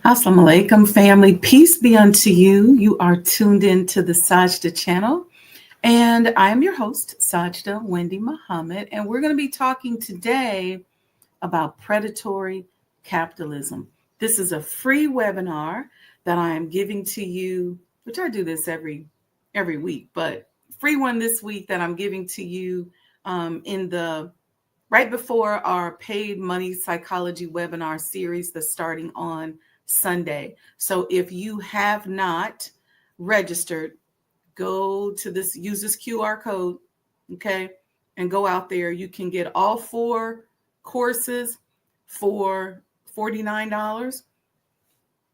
Assalamu alaikum, family. Peace be unto you. You are tuned in to the Sajdah channel. And I am your host, Sajdah Wendy Muhammad. And we're going to be talking today about predatory capitalism. This is a free webinar that I am giving to you, which I do this every week, but free one this week that I'm giving to you in the right before our paid money psychology webinar series that's starting on Sunday. So if you have not registered, go to this, use this QR code, okay, and go out there. You can get all 4 courses for $49,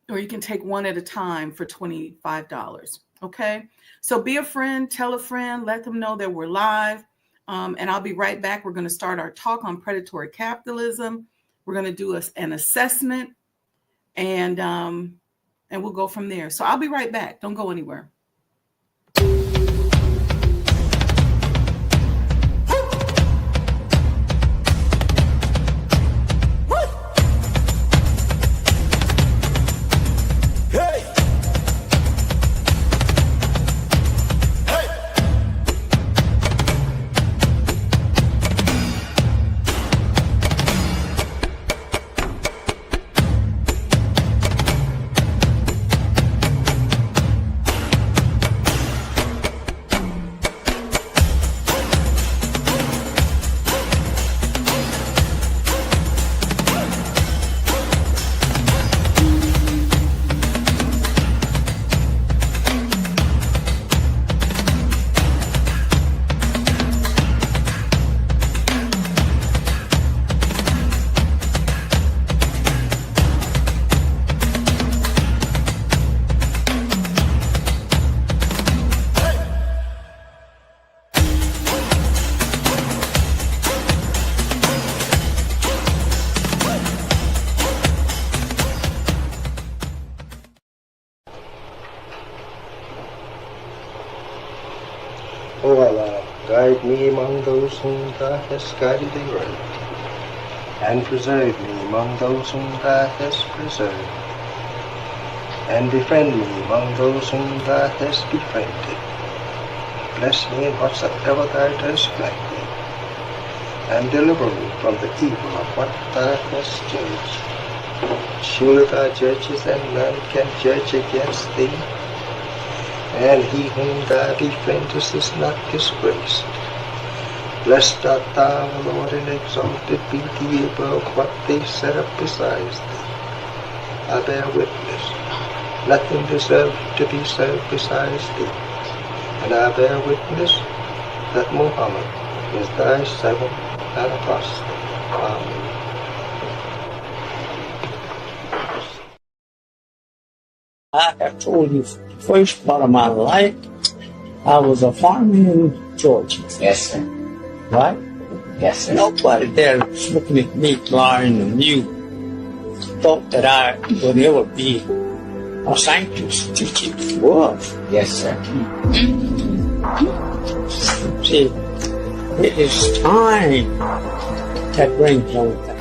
or you can take one at a time for $25, okay? So be a friend, tell a friend, let them know that we're live. And I'll be right back. We're going to start our talk on predatory capitalism. We're going to do an assessment, and we'll go from there. So I'll be right back. Don't go anywhere. O Allah, guide me among those whom Thou hast guided aright, and preserve me among those whom Thou hast preserved, and befriend me among those whom Thou hast befriended. Bless me in whatsoever Thou dost grant me, and deliver me from the evil of what Thou hast judged. Surely Thou judges, and none can judge against Thee, and he whom Thou befriendest is not disgraced. Blessed art Thou, O Lord, and exalted be Thee above what they set up besides Thee. I bear witness, nothing deserves to be served besides Thee, and I bear witness that Muhammad is Thy servant and apostle. Amen. I have told you the first part of my life, I was a farmer in Georgia. Yes, sir. Right? Yes, sir. Nobody there was looking at me flying and you thought that I would ever be a scientist teaching the world. Yes, sir. See, it is time that brings on things.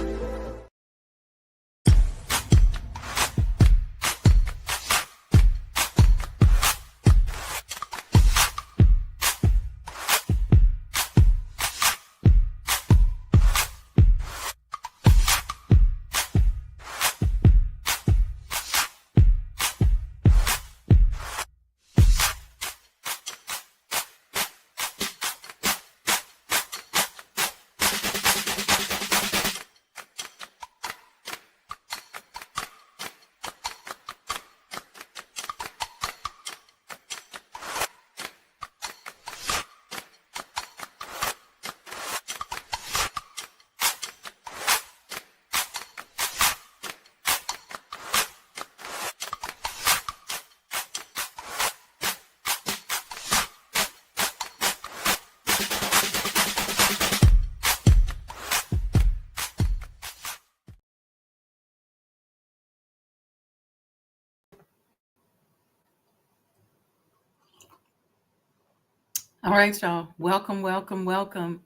All right, y'all. Welcome, welcome, welcome.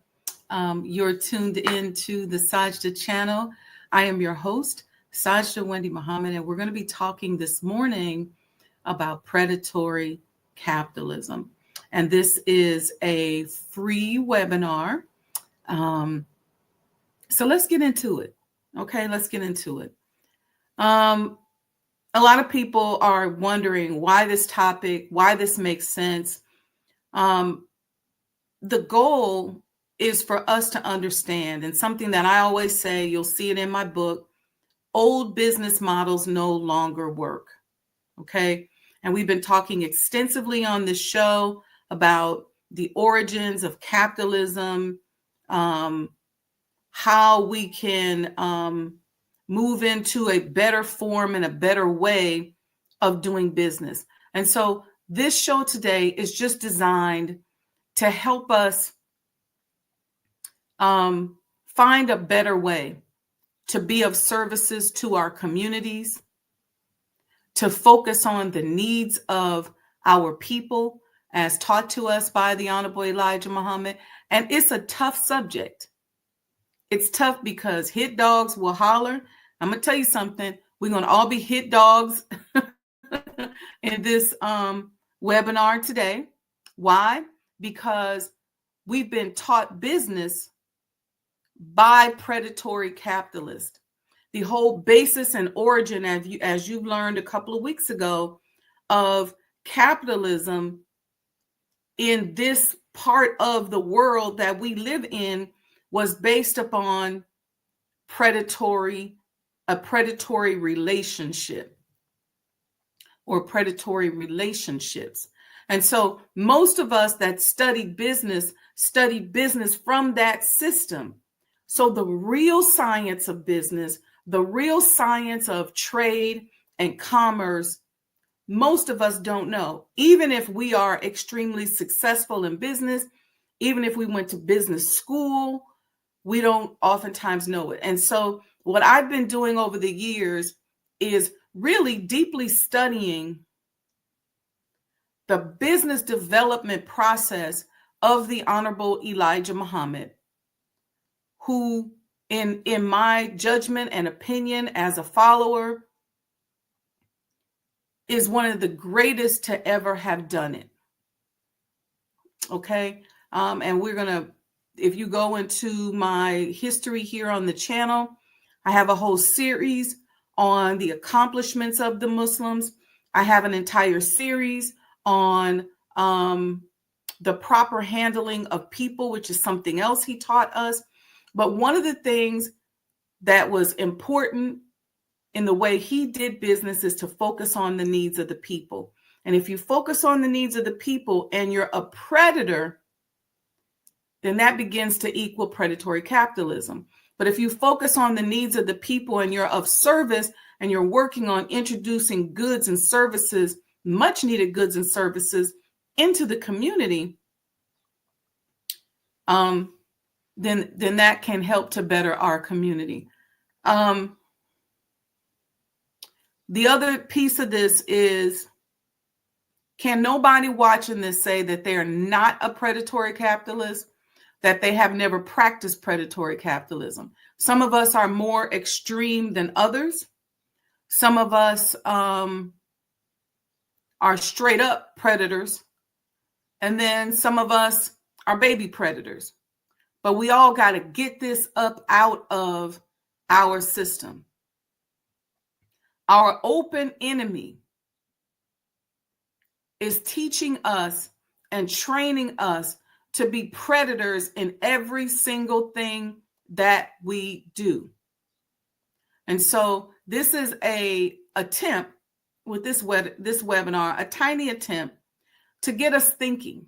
You're tuned in to the Sajdah channel. I am your host, Sajdah Wendy Muhammad, and we're going to be talking this morning about predatory capitalism. And this is a free webinar. So let's get into it. Okay, let's get into it. A lot of people are wondering why this topic, why this makes sense. The goal is for us to understand, and something that I always say, you'll see it in my book, old business models no longer work. Okay. And we've been talking extensively on this show about the origins of capitalism, how we can move into a better form and a better way of doing business. And so this show today is just designed to help us find a better way to be of services to our communities, to focus on the needs of our people as taught to us by the Honorable Elijah Muhammad. And it's a tough subject. It's tough because hit dogs will holler. I'm going to tell you something. We're going to all be hit dogs in this webinar today. Why? Because we've been taught business by predatory capitalists. The whole basis and origin, as you've learned a couple of weeks ago, of capitalism in this part of the world that we live in was based upon a predatory relationship or predatory relationships. And so most of us that study business from that system. So the real science of business, the real science of trade and commerce, most of us don't know. Even if we are extremely successful in business, even if we went to business school, we don't oftentimes know it. And so what I've been doing over the years is really deeply studying the business development process of the Honorable Elijah Muhammad, who in my judgment and opinion as a follower is one of the greatest to ever have done it. Okay. And we're going to, if you go into my history here on the channel, I have a whole series on the accomplishments of the Muslims. I have an entire series on the proper handling of people, which is something else he taught us. But one of the things that was important in the way he did business is to focus on the needs of the people. And if you focus on the needs of the people and you're a predator, then that begins to equal predatory capitalism. But if you focus on the needs of the people and you're of service and you're working on introducing goods and services, much needed goods and services into the community, then that can help to better our community. The other piece of this is, can nobody watching this say that they're not a predatory capitalist, that they have never practiced predatory capitalism? Some of us are more extreme than others. Some of us are straight up predators. And then some of us are baby predators. But we all got to get this up out of our system. Our open enemy is teaching us and training us to be predators in every single thing that we do. And so this is a attempt with this webinar, a tiny attempt to get us thinking.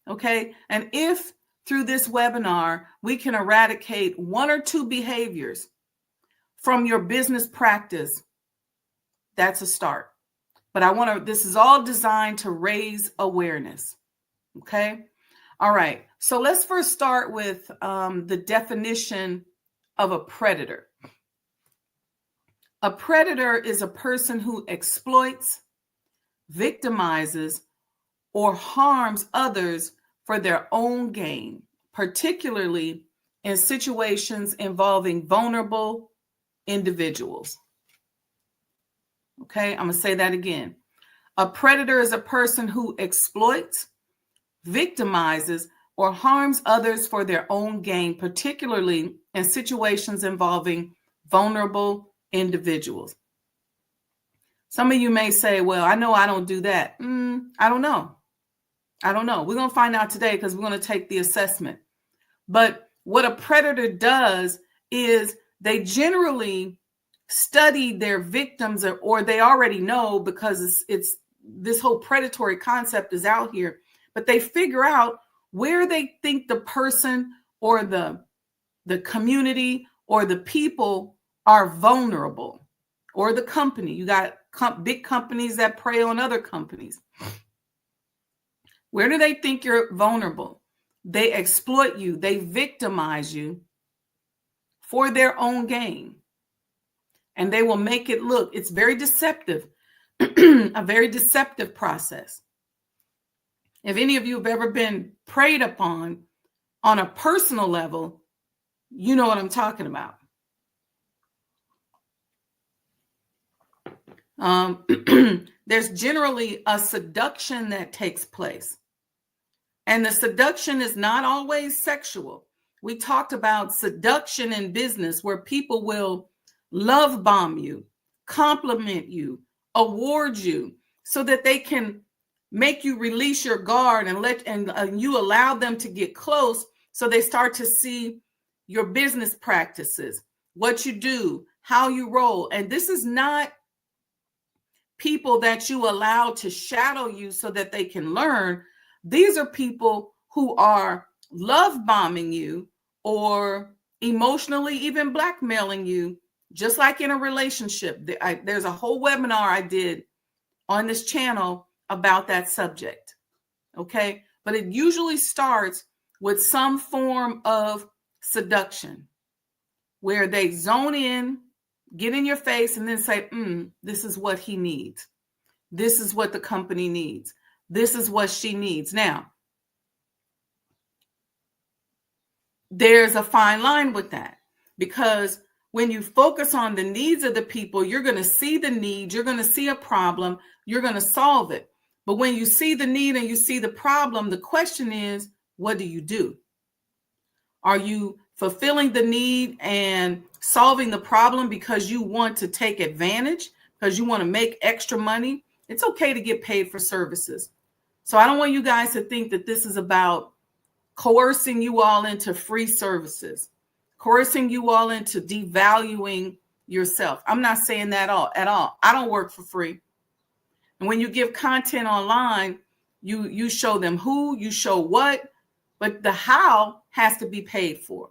Okay. And if through this webinar, we can eradicate one or two behaviors from your business practice, that's a start. But this is all designed to raise awareness. Okay. All right. So let's first start with the definition of a predator. A predator is a person who exploits, victimizes, or harms others for their own gain, particularly in situations involving vulnerable individuals. Okay, I'm going to say that again. A predator is a person who exploits, victimizes, or harms others for their own gain, particularly in situations involving vulnerable individuals. Some of you may say, well, I know I don't do that. I don't know. We're going to find out today because we're going to take the assessment. But what a predator does is they generally study their victims, or they already know, because it's this whole predatory concept is out here, but they figure out where they think the person or the community or the people are vulnerable, or the company. You got big companies that prey on other companies. Where do they think you're vulnerable? They exploit you. They victimize you for their own gain. And they will make it look, it's very deceptive, a very deceptive process. If any of you have ever been preyed upon on a personal level, you know what I'm talking about. There's generally a seduction that takes place. And the seduction is not always sexual. We talked about seduction in business, where people will love bomb you, compliment you, award you, so that they can make you release your guard and you allow them to get close, so they start to see your business practices, what you do, how you roll. And this is not people that you allow to shadow you so that they can learn. These are people who are love bombing you or emotionally even blackmailing you, just like in a relationship. There's a whole webinar I did on this channel about that subject. Okay. But it usually starts with some form of seduction, where they zone in, get in your face, and then say, this is what he needs. This is what the company needs. This is what she needs. Now, there's a fine line with that, because when you focus on the needs of the people, you're going to see the need, you're going to see a problem, you're going to solve it. But when you see the need and you see the problem, the question is, what do you do? Are you fulfilling the need and solving the problem because you want to take advantage, because you want to make extra money? It's okay to get paid for services. So I don't want you guys to think that this is about coercing you all into free services, coercing you all into devaluing yourself. I'm not saying that at all. I don't work for free. And when you give content online, you show them who, you show what, but the how has to be paid for.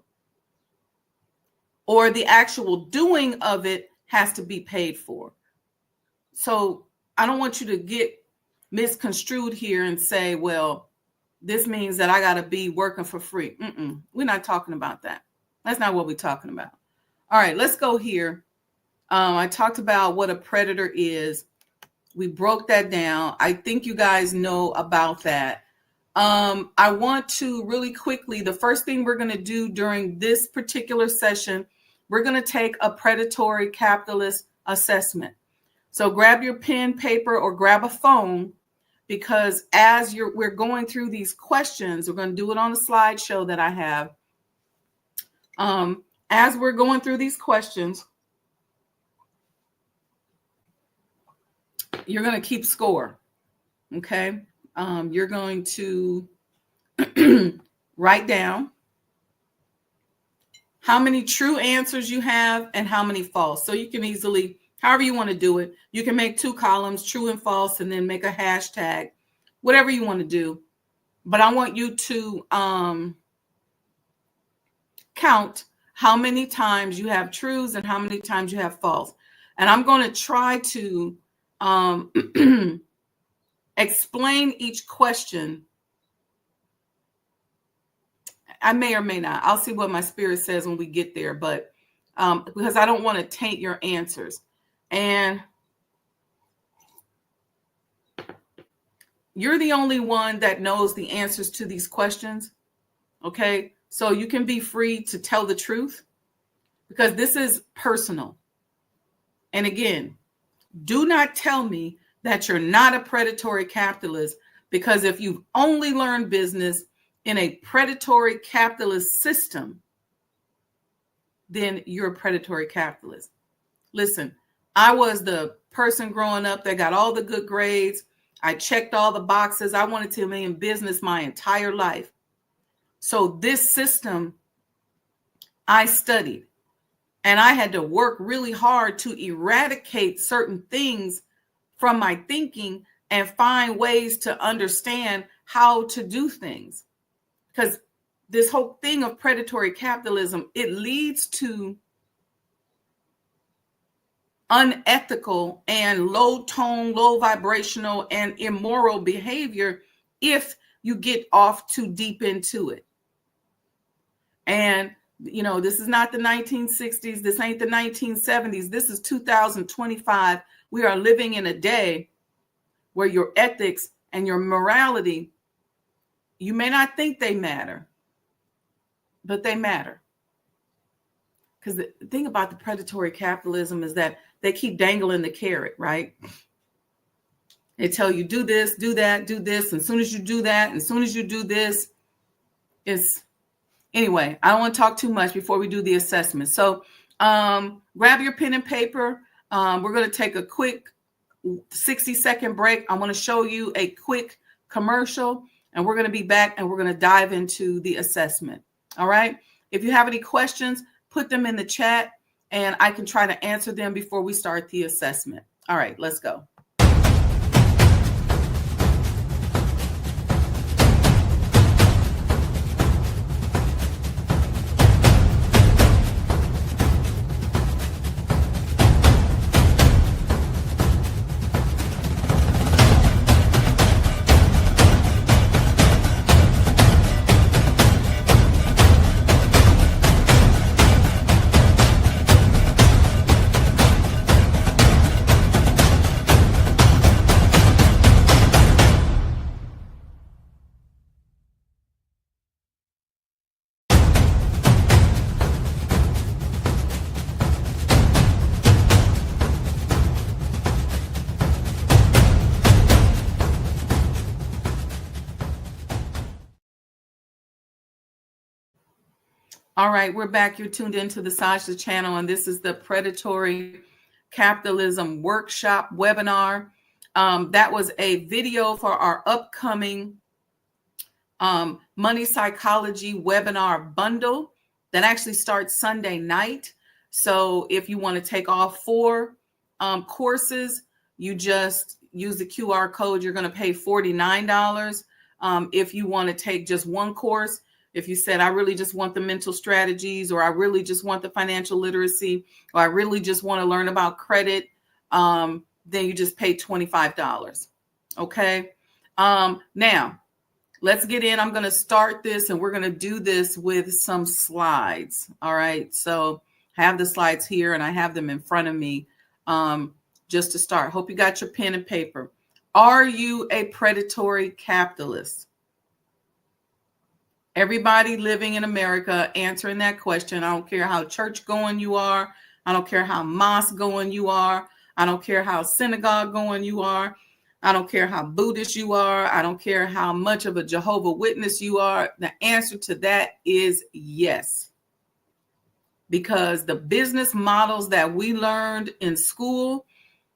Or the actual doing of it has to be paid for. So I don't want you to get misconstrued here and say, well, this means that I got to be working for free. We're not talking about that. That's not what we're talking about. All right, let's go here. I talked about what a predator is. We broke that down. I think you guys know about that. I want to really quickly, the first thing we're going to do during this particular session, we're going to take a predatory capitalist assessment. So grab your pen, paper, or grab a phone, because as we're going through these questions, we're going to do it on the slideshow that I have. As we're going through these questions, you're going to keep score. Okay. You're going to write down how many true answers you have and how many false. So you can easily, however you want to do it, you can make 2 columns, true and false, and then make a hashtag, whatever you want to do. But I want you to count how many times you have truths and how many times you have false. And I'm going to try to explain each question. I may or may not. I'll see what my spirit says when we get there, but because I don't want to taint your answers. And you're the only one that knows the answers to these questions. Okay. So you can be free to tell the truth, because this is personal. And again, Do not tell me that you're not a predatory capitalist, because if you've only learned business in a predatory capitalist system, then you're a predatory capitalist. Listen, I was the person growing up that got all the good grades. I checked all the boxes. I wanted to be in business my entire life. So this system, I studied, and I had to work really hard to eradicate certain things from my thinking and find ways to understand how to do things. Because this whole thing of predatory capitalism, it leads to unethical and low tone, low vibrational, and immoral behavior if you get off too deep into it. And, you know, this is not the 1960s. This ain't the 1970s. This is 2025. We are living in a day where your ethics and your morality, you may not think they matter, but they matter. Because the thing about the predatory capitalism is that they keep dangling the carrot, right? They tell you, do this, do that, do this. And as soon as you do that, and as soon as you do this, anyway, I don't want to talk too much before we do the assessment. So grab your pen and paper. We're going to take a quick 60-second break. I want to show you a quick commercial, and we're going to be back, and we're going to dive into the assessment. All right. If you have any questions, put them in the chat, and I can try to answer them before we start the assessment. All right, let's go. All right, we're back. You're tuned into the Sajdah channel, and this is the Predatory Capitalism Workshop webinar. That was a video for our upcoming Money Psychology webinar bundle that actually starts Sunday night. So if you want to take all 4 courses, you just use the QR code. You're going to pay $49. If you want to take just one course, if you said, I really just want the mental strategies, or I really just want the financial literacy, or I really just want to learn about credit, then you just pay $25. Okay. Now let's get in. I'm going to start this, and we're going to do this with some slides. All right. So I have the slides here, and I have them in front of me just to start. Hope you got your pen and paper. Are you a predatory capitalist? Everybody living in America answering that question. I don't care how church going you are. I don't care how mosque going you are. I don't care how synagogue going you are. I don't care how Buddhist you are. I don't care how much of a Jehovah Witness you are. The answer to that is yes. Because the business models that we learned in school,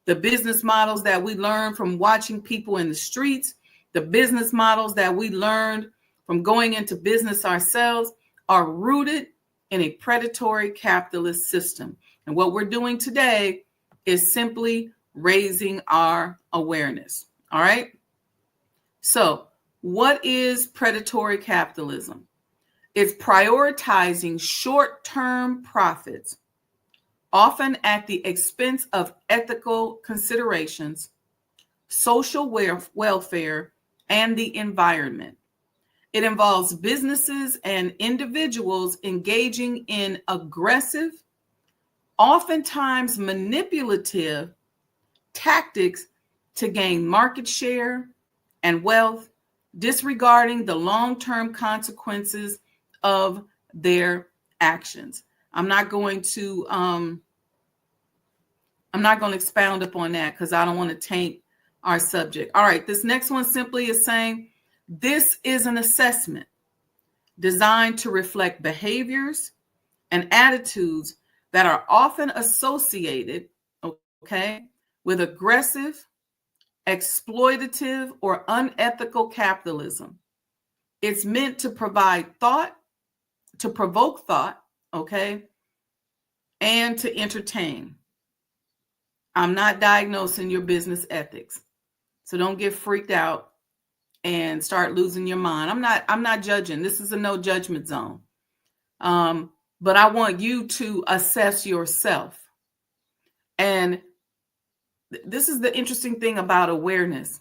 the business models that we learned from watching people in the streets, the business models that we learned from going into business ourselves are rooted in a predatory capitalist system. And what we're doing today is simply raising our awareness. All right. So what is predatory capitalism? It's prioritizing short-term profits, often at the expense of ethical considerations, social welfare, and the environment. It involves businesses and individuals engaging in aggressive, oftentimes manipulative tactics to gain market share and wealth, disregarding the long-term consequences of their actions. I'm not going to I'm not going to expound upon that because I don't want to taint our subject. All right, this next one simply is saying this is an assessment designed to reflect behaviors and attitudes that are often associated, okay, with aggressive, exploitative, or unethical capitalism. It's meant to provide thought, to provoke thought, okay, and to entertain. I'm not diagnosing your business ethics. So don't get freaked out and start losing your mind. I'm not judging. This is a no judgment zone. But I want you to assess yourself. And this is the interesting thing about awareness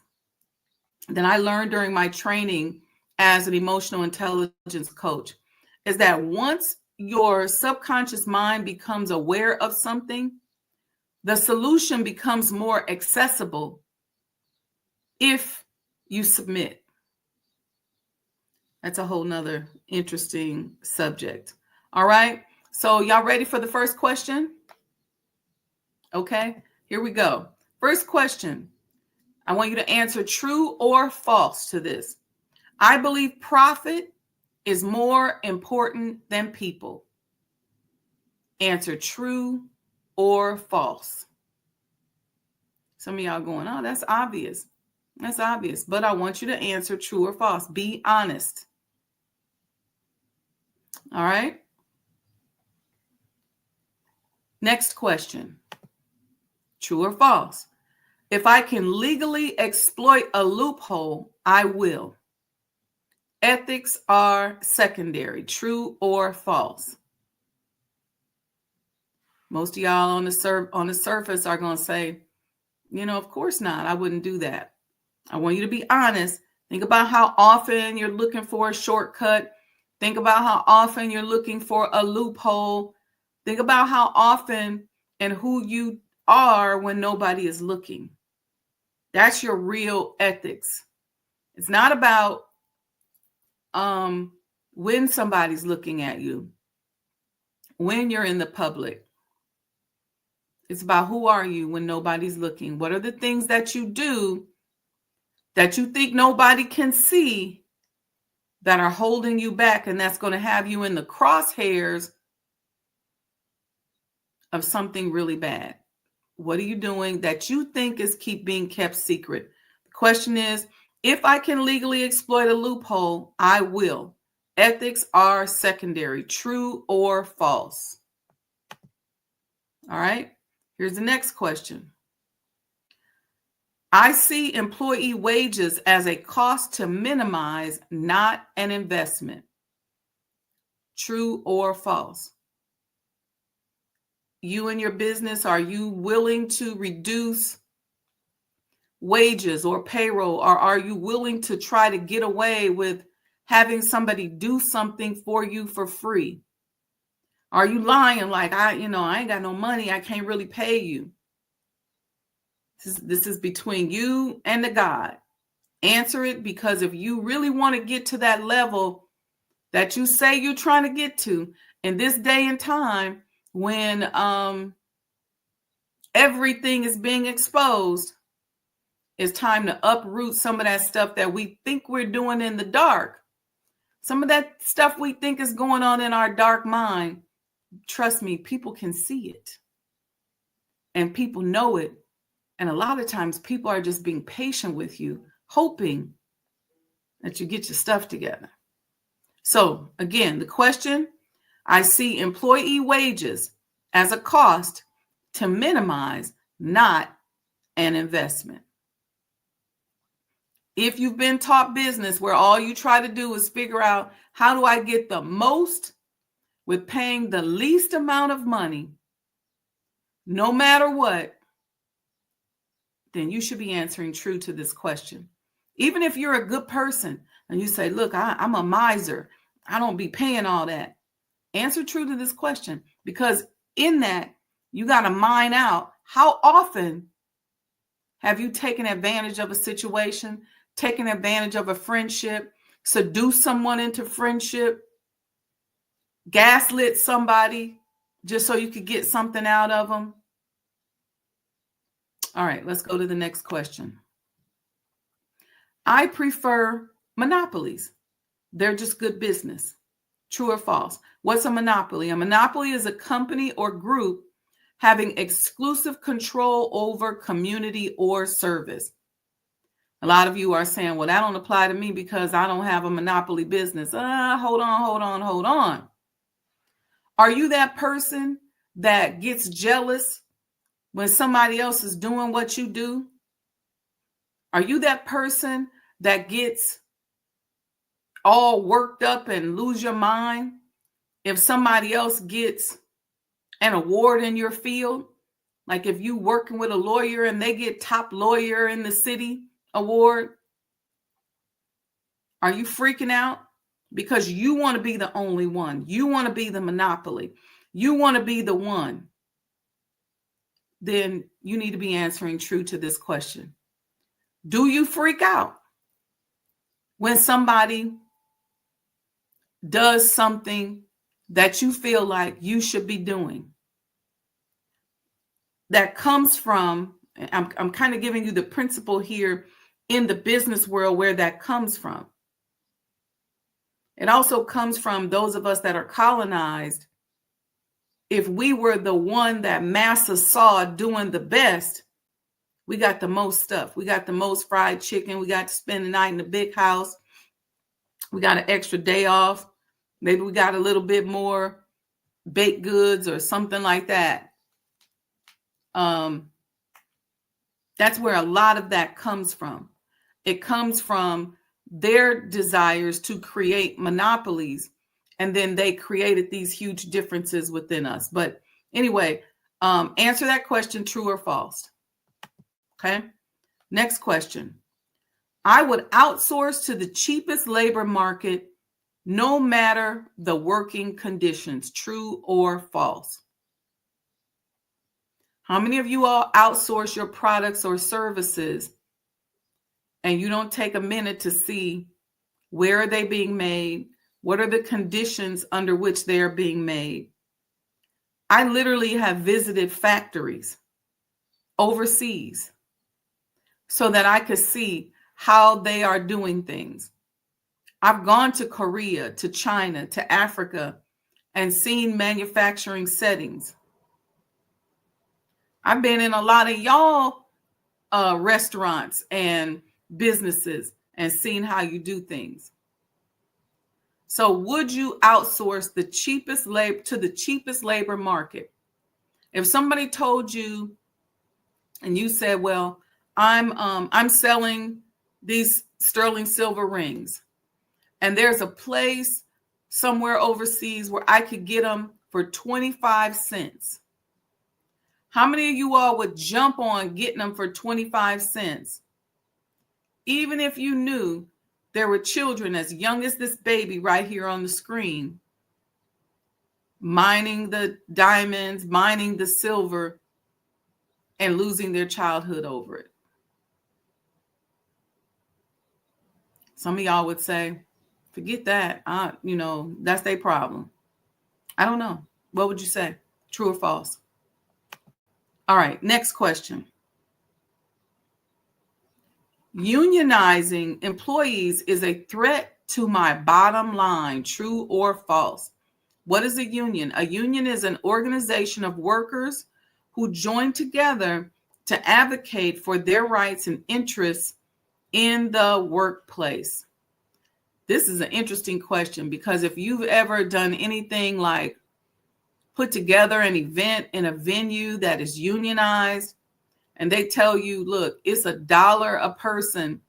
that I learned during my training as an emotional intelligence coach, is that once your subconscious mind becomes aware of something, the solution becomes more accessible if you submit. That's a whole nother interesting subject. All right. So y'all ready for the first question? Okay, here we go. First question. I want you to answer true or false to this. I believe profit is more important than people. Answer true or false. Some of y'all going, oh, that's obvious. That's obvious. But I want you to answer true or false. Be honest. All right. Next question. True or false? If I can legally exploit a loophole, I will. Ethics are secondary. True or false? Most of y'all on the surface are going to say, of course not. I wouldn't do that. I want you to be honest. Think about how often you're looking for a shortcut. Think about how often you're looking for a loophole. Think about how often and who you are when nobody is looking. That's your real ethics. It's not about when somebody's looking at you, when you're in the public. It's about who are you when nobody's looking. What are the things that you do that you think nobody can see that are holding you back, and that's going to have you in the crosshairs of something really bad? What are you doing that you think is being kept secret? The question is, if I can legally exploit a loophole, I will. Ethics are secondary. True or false? All right. Here's the next question. I see employee wages as a cost to minimize, not an investment. True or false? You and your business, are you willing to reduce wages or payroll, or are you willing to try to get away with having somebody do something for you for free? Are you lying I ain't got no money, I can't really pay you? This is between you and the God. Answer it, because if you really want to get to that level that you say you're trying to get to in this day and time, when everything is being exposed, it's time to uproot some of that stuff that we think we're doing in the dark. Some of that stuff we think is going on in our dark mind. Trust me, people can see it. And people know it. And a lot of times people are just being patient with you, hoping that you get your stuff together. So again, the question, I see employee wages as a cost to minimize, not an investment. If you've been taught business where all you try to do is figure out, how do I get the most with paying the least amount of money, no matter what, then you should be answering true to this question. Even if you're a good person and you say, look, I'm a miser, I don't be paying all that. Answer true to this question, because in that, you got to mine out, how often have you taken advantage of a situation, taken advantage of a friendship, seduced someone into friendship, gaslit somebody just so you could get something out of them? All right, let's go to the next question. I prefer monopolies. They're just good business. True or false? What's a monopoly? A monopoly is a company or group having exclusive control over community or service. A lot of you are saying, well, that don't apply to me because I don't have a monopoly business. Hold on. Are you that person that gets jealous when somebody else is doing what you do? Are you that person that gets all worked up and lose your mind if somebody else gets an award in your field? Like if you working with a lawyer and they get top lawyer in the city award, are you freaking out because you want to be the only one? You want to be the monopoly. You want to be the one. Then you need to be answering true to this question. Do you freak out when somebody does something that you feel like you should be doing? That comes from, I'm kind of giving you the principle here in the business world where that comes from. It also comes from those of us that are colonized. If we were the one that massa saw doing the best, we got the most stuff. We got the most fried chicken. We got to spend the night in the big house. We got an extra day off. Maybe we got a little bit more baked goods or something like that. That's where a lot of that comes from. It comes from their desires to create monopolies, and then they created these huge differences within us. But anyway, answer that question, true or false. Okay. Next question. I would outsource to the cheapest labor market, no matter the working conditions, true or false. How many of you all outsource your products or services and you don't take a minute to see where are they being made? What are the conditions under which they are being made? I literally have visited factories overseas so that I could see how they are doing things. I've gone to Korea, to China, to Africa, and seen manufacturing settings. I've been in a lot of y'all restaurants and businesses and seen how you do things. So would you outsource the cheapest labor to the cheapest labor market? If somebody told you and you said, well, I'm selling these sterling silver rings, and there's a place somewhere overseas where I could get them for 25 cents. How many of you all would jump on getting them for 25 cents? Even if you knew there were children as young as this baby right here on the screen, mining the diamonds, mining the silver, and losing their childhood over it. Some of y'all would say, forget that. That's their problem. I don't know. What would you say? True or false? All right, next question. Unionizing employees is a threat to my bottom line, true or false? What is a union? A union is an organization of workers who join together to advocate for their rights and interests in the workplace. This is an interesting question because if you've ever done anything like put together an event in a venue that is unionized, and they tell you, look, it's $1 a person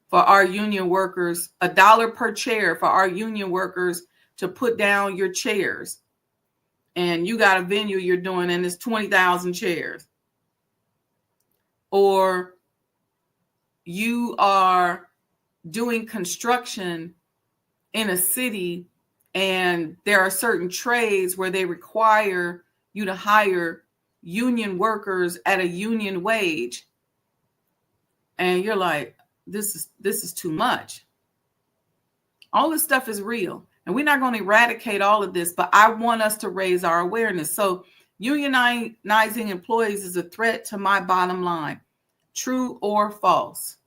for our union workers, $1 per chair for our union workers to put down your chairs. And you got a venue you're doing and it's 20,000 chairs. Or you are doing construction in a city and there are certain trades where they require you to hire union workers at a union wage, and you're like, this is too much. All this stuff is real, and we're not going to eradicate all of this, but I want us to raise our awareness. So unionizing employees is a threat to my bottom line. True or false?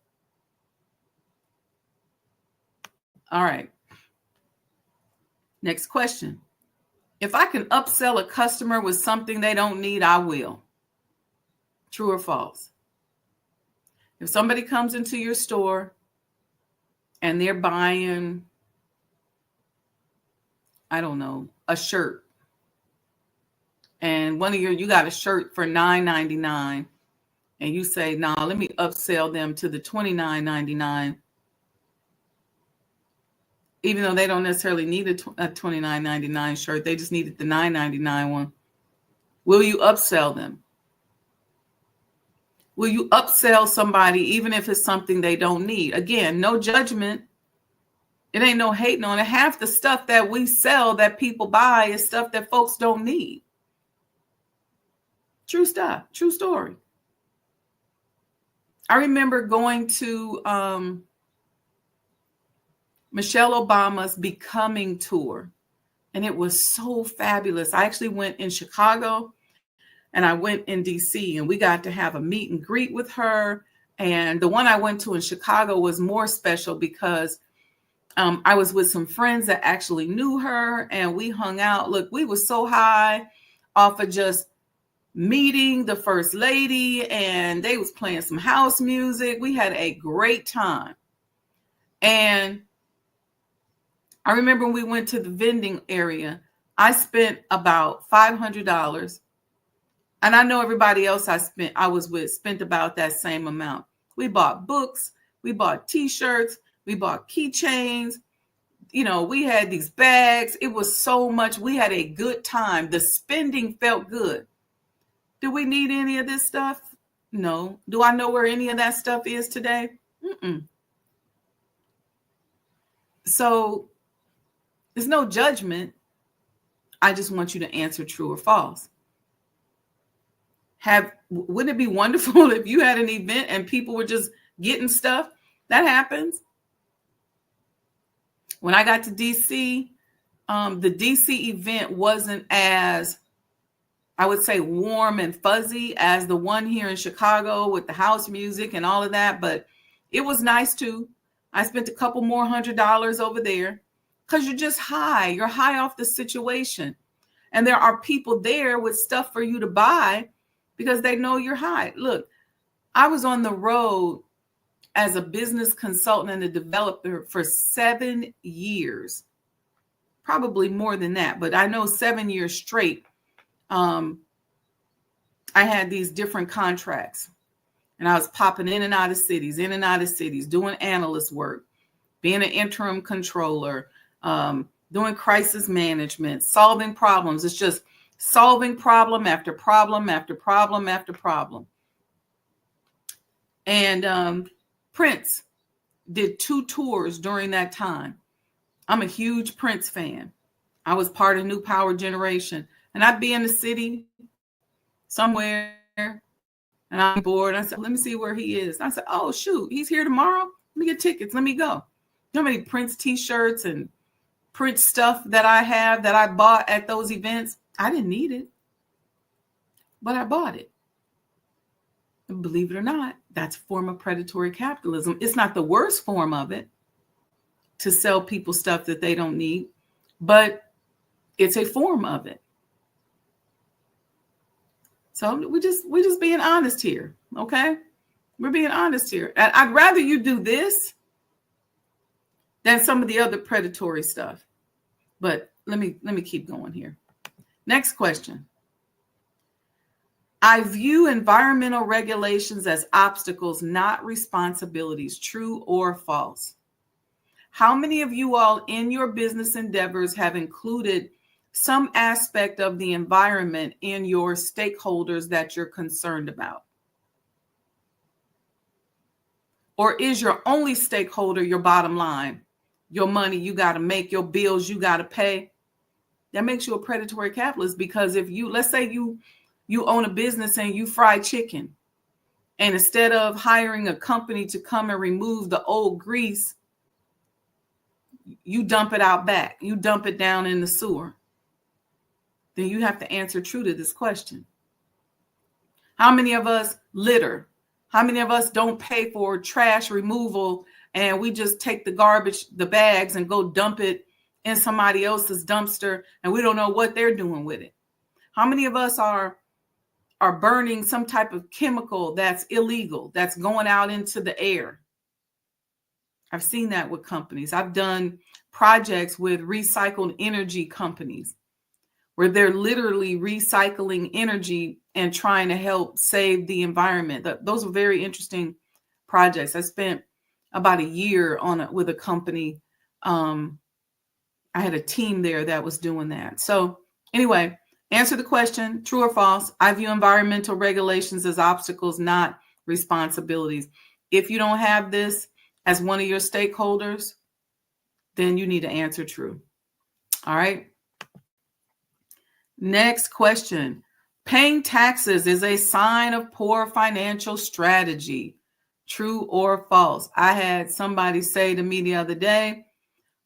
All right. Next question. If I can upsell a customer with something they don't need, I will. True or false? If somebody comes into your store and they're buying, I don't know, a shirt, and you got a shirt for $9.99, and you say, "Nah, let me upsell them to the $29.99," even though they don't necessarily need a $29.99 shirt, they just needed the $9.99 one. Will you upsell them? Will you upsell somebody even if it's something they don't need? Again, no judgment. It ain't no hating on it. Half the stuff that we sell that people buy is stuff that folks don't need. True stuff. True story. I remember going to Michelle Obama's Becoming tour, and it was so fabulous. I actually went in Chicago and I went in DC, and we got to have a meet and greet with her. And the one I went to in Chicago was more special because I was with some friends that actually knew her, and we hung out. Look, we were so high off of just meeting the first lady, and they was playing some house music. We had a great time. And I remember when we went to the vending area, I spent about $500. And I know everybody else I was with spent about that same amount. We bought books, we bought t-shirts, we bought keychains. You know, we had these bags. It was so much. We had a good time. The spending felt good. Do we need any of this stuff? No. Do I know where any of that stuff is today? Mm-mm. So there's no judgment. I just want you to answer true or false. Wouldn't it be wonderful if you had an event and people were just getting stuff? That happens. When I got to DC, the DC event wasn't as, I would say, warm and fuzzy as the one here in Chicago with the house music and all of that, but it was nice too. I spent a couple more $100 over there because you're just high. You're high off the situation. And there are people there with stuff for you to buy because they know you're high. Look, I was on the road as a business consultant and a developer for 7 years, probably more than that, but I know 7 years straight. I had these different contracts, and I was popping in and out of cities, doing analyst work, being an interim controller, doing crisis management, solving problems. It's just solving problem after problem after problem after problem. And Prince did 2 tours during that time. I'm a huge Prince fan. I was part of New Power Generation. And I'd be in the city somewhere, and I'm bored. I said, let me see where he is. I said, oh, shoot, he's here tomorrow? Let me get tickets. Let me go. You know how many Prince t-shirts and Prince stuff that I have that I bought at those events? I didn't need it, but I bought it. And believe it or not, that's a form of predatory capitalism. It's not the worst form of it to sell people stuff that they don't need, but it's a form of it. So we're just being honest here, okay? We're being honest here. And I'd rather you do this than some of the other predatory stuff. But let me keep going here. Next question. I view environmental regulations as obstacles, not responsibilities. True or false? How many of you all in your business endeavors have included some aspect of the environment in your stakeholders that you're concerned about? Or is your only stakeholder your bottom line, your money you got to make, your bills you got to pay? That makes you a predatory capitalist, because if you, let's say you own a business and you fry chicken, and instead of hiring a company to come and remove the old grease, you dump it out back, you dump it down in the sewer, then you have to answer true to this question. How many of us litter? How many of us don't pay for trash removal and we just take the garbage, the bags, and go dump it in somebody else's dumpster and we don't know what they're doing with it? How many of us are burning some type of chemical that's illegal, that's going out into the air? I've seen that with companies. I've done projects with recycled energy companies where they're literally recycling energy and trying to help save the environment. Those were very interesting projects. I spent about a year with a company. I had a team there that was doing that. So anyway, answer the question, true or false. I view environmental regulations as obstacles, not responsibilities. If you don't have this as one of your stakeholders, then you need to answer true. All right. Next question. Paying taxes is a sign of poor financial strategy. True or false? I had somebody say to me the other day,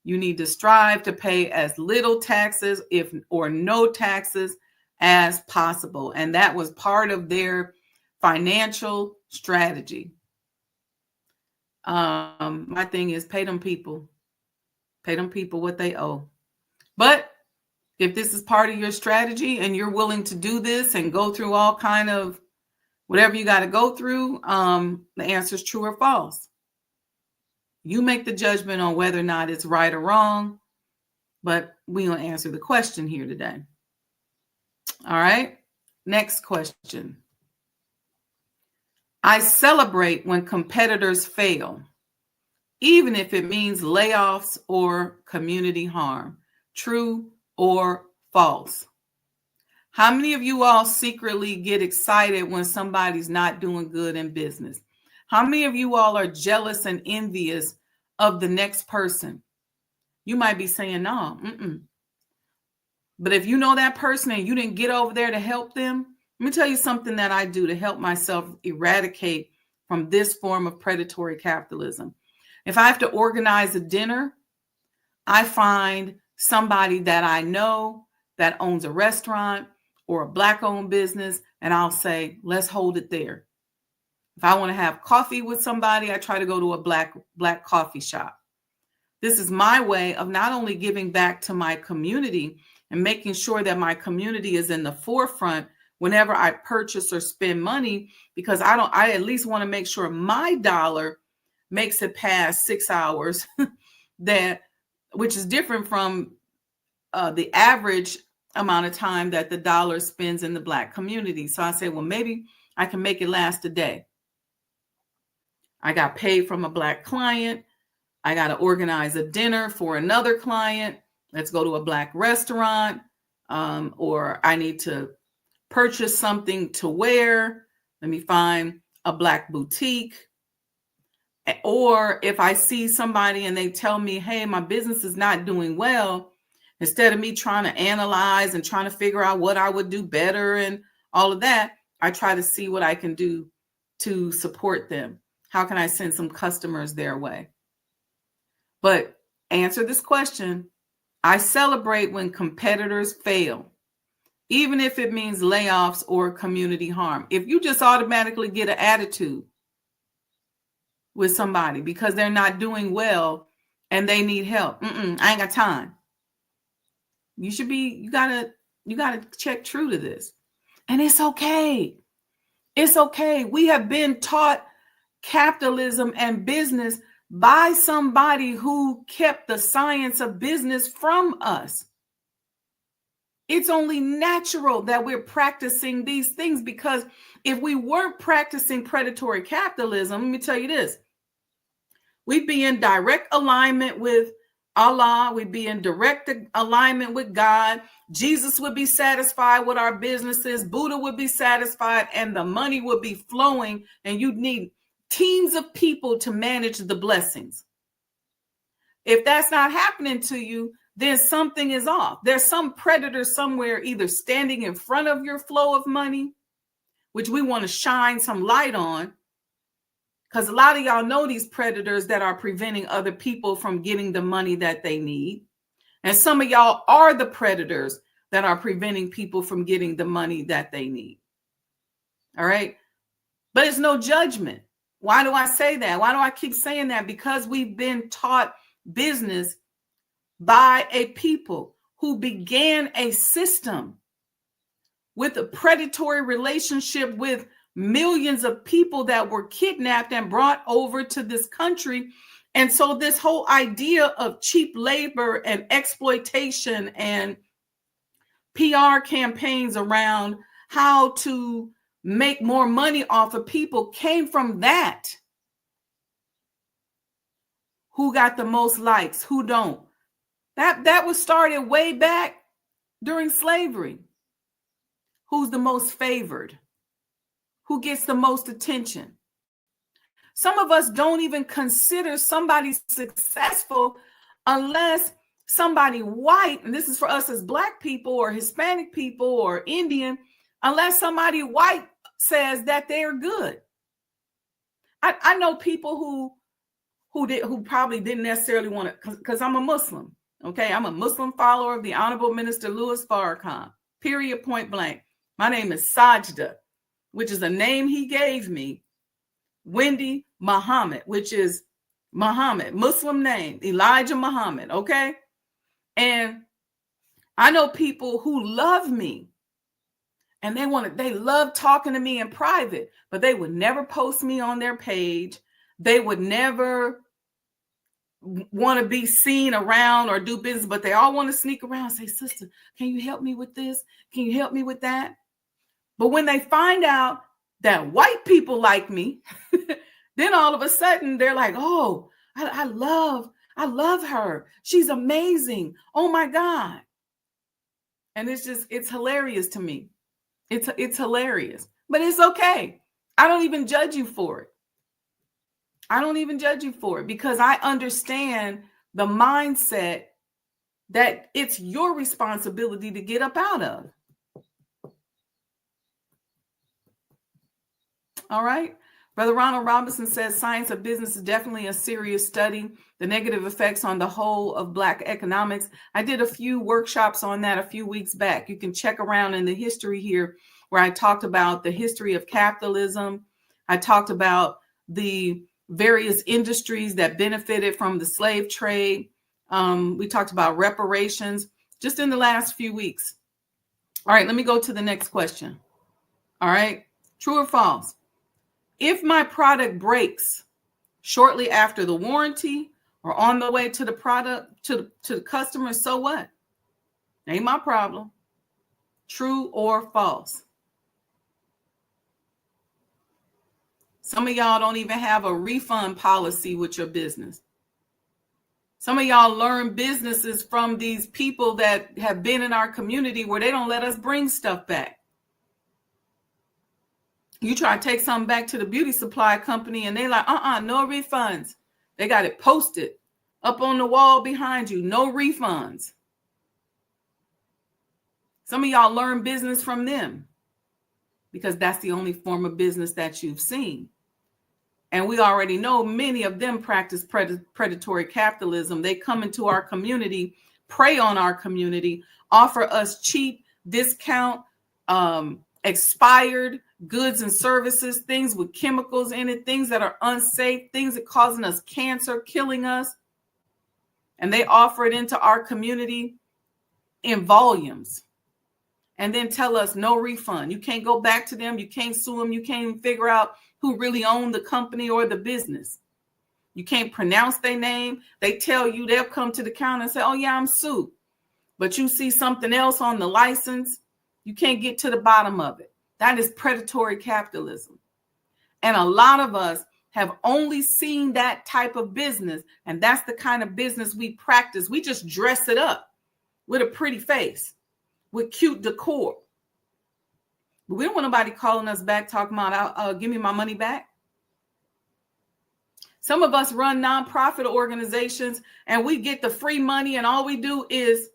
you need to strive to pay as little taxes or no taxes as possible. And that was part of their financial strategy. My thing is pay them people what they owe. But if this is part of your strategy and you're willing to do this and go through all kind of whatever you got to go through, the answer is true or false. You make the judgment on whether or not it's right or wrong, but we're going to answer the question here today. All right. Next question. I celebrate when competitors fail, even if it means layoffs or community harm. True or false? How many of you all secretly get excited when somebody's not doing good in business? How many of you all are jealous and envious of the next person? You might be saying, no, But if you know that person and you didn't get over there to help them, let me tell you something that I do to help myself eradicate from this form of predatory capitalism. If I have to organize a dinner, I find somebody that I know that owns a restaurant or a Black-owned business, and I'll say, let's hold it there. If I want to have coffee with somebody, I try to go to a black coffee shop. This is my way of not only giving back to my community and making sure that my community is in the forefront whenever I purchase or spend money, because I at least want to make sure my dollar makes it past 6 hours, which is different from the average amount of time that the dollar spends in the Black community. So I say, well, maybe I can make it last a day. I got paid from a Black client. I got to organize a dinner for another client. Let's go to a Black restaurant, or I need to purchase something to wear. Let me find a Black boutique. Or if I see somebody and they tell me, hey, my business is not doing well, instead of me trying to analyze and trying to figure out what I would do better and all of that, I try to see what I can do to support them. How can I send some customers their way? But answer this question. I celebrate when competitors fail, even if it means layoffs or community harm. If you just automatically get an attitude with somebody because they're not doing well and they need help, I ain't got time. You gotta check true to this. And it's okay. It's okay. We have been taught capitalism and business by somebody who kept the science of business from us. It's only natural that we're practicing these things, because if we weren't practicing predatory capitalism, let me tell you this, we'd be in direct alignment with Allah. We'd be in direct alignment with God. Jesus would be satisfied with our businesses. Buddha would be satisfied, and the money would be flowing, and you'd need teams of people to manage the blessings. If that's not happening to you, then something is off. There's some predator somewhere either standing in front of your flow of money, which we want to shine some light on, because a lot of y'all know these predators that are preventing other people from getting the money that they need. And some of y'all are the predators that are preventing people from getting the money that they need. All right. But it's no judgment. Why do I say that? Why do I keep saying that? Because we've been taught business by a people who began a system with a predatory relationship with millions of people that were kidnapped and brought over to this country. And so this whole idea of cheap labor and exploitation and PR campaigns around how to make more money off of people came from that. Who got the most likes? Who don't? That was started way back during slavery. Who's the most favored? Who gets the most attention? Some of us don't even consider somebody successful unless somebody white, and this is for us as Black people or Hispanic people or Indian, unless somebody white says that they're good. I know people who probably didn't necessarily want to, because I'm a Muslim. Okay, I'm a Muslim follower of the Honorable Minister Louis Farrakhan, period, point blank. My name is Sajdah, which is a name he gave me, Wendy Muhammad, which is Muhammad, Muslim name, Elijah Muhammad, okay? And I know people who love me and they love talking to me in private, but they would never post me on their page. They would never want to be seen around or do business, but they all want to sneak around and say, sister, can you help me with this? Can you help me with that? But when they find out that white people like me, then all of a sudden they're like, oh, I love her. She's amazing. Oh my God. And it's hilarious to me. It's hilarious, but it's okay. I don't even judge you for it. I don't even judge you for it because I understand the mindset that it's your responsibility to get up out of. All right. Brother Ronald Robinson says science of business is definitely a serious study. The negative effects on the whole of Black economics. I did a few workshops on that a few weeks back. You can check around in the history here where I talked about the history of capitalism. I talked about the various industries that benefited from the slave trade. We talked about reparations just in the last few weeks. All right, let me go to the next question. All right, true or false? If my product breaks shortly after the warranty or on the way to the product to the customer, so what? Ain't my problem. True or false? Some of y'all don't even have a refund policy with your business. Some of y'all learn businesses from these people that have been in our community where they don't let us bring stuff back. You try to take something back to the beauty supply company and they like, no refunds. They got it posted up on the wall behind you, no refunds. Some of y'all learn business from them because that's the only form of business that you've seen. And we already know many of them practice predatory capitalism. They come into our community, prey on our community, offer us cheap, discount, expired goods and services, things with chemicals in it, things that are unsafe, things that causing us cancer, killing us. And they offer it into our community in volumes. And then tell us no refund. You can't go back to them. You can't sue them. You can't even figure out who really owned the company or the business. You can't pronounce their name. They tell you, they'll come to the counter and say, oh yeah, I'm sued. But you see something else on the license. You can't get to the bottom of it. That is predatory capitalism. And a lot of us have only seen that type of business. And that's the kind of business we practice. We just dress it up with a pretty face, with cute decor. But we don't want nobody calling us back talking about, give me my money back. Some of us run nonprofit organizations and we get the free money and all we do is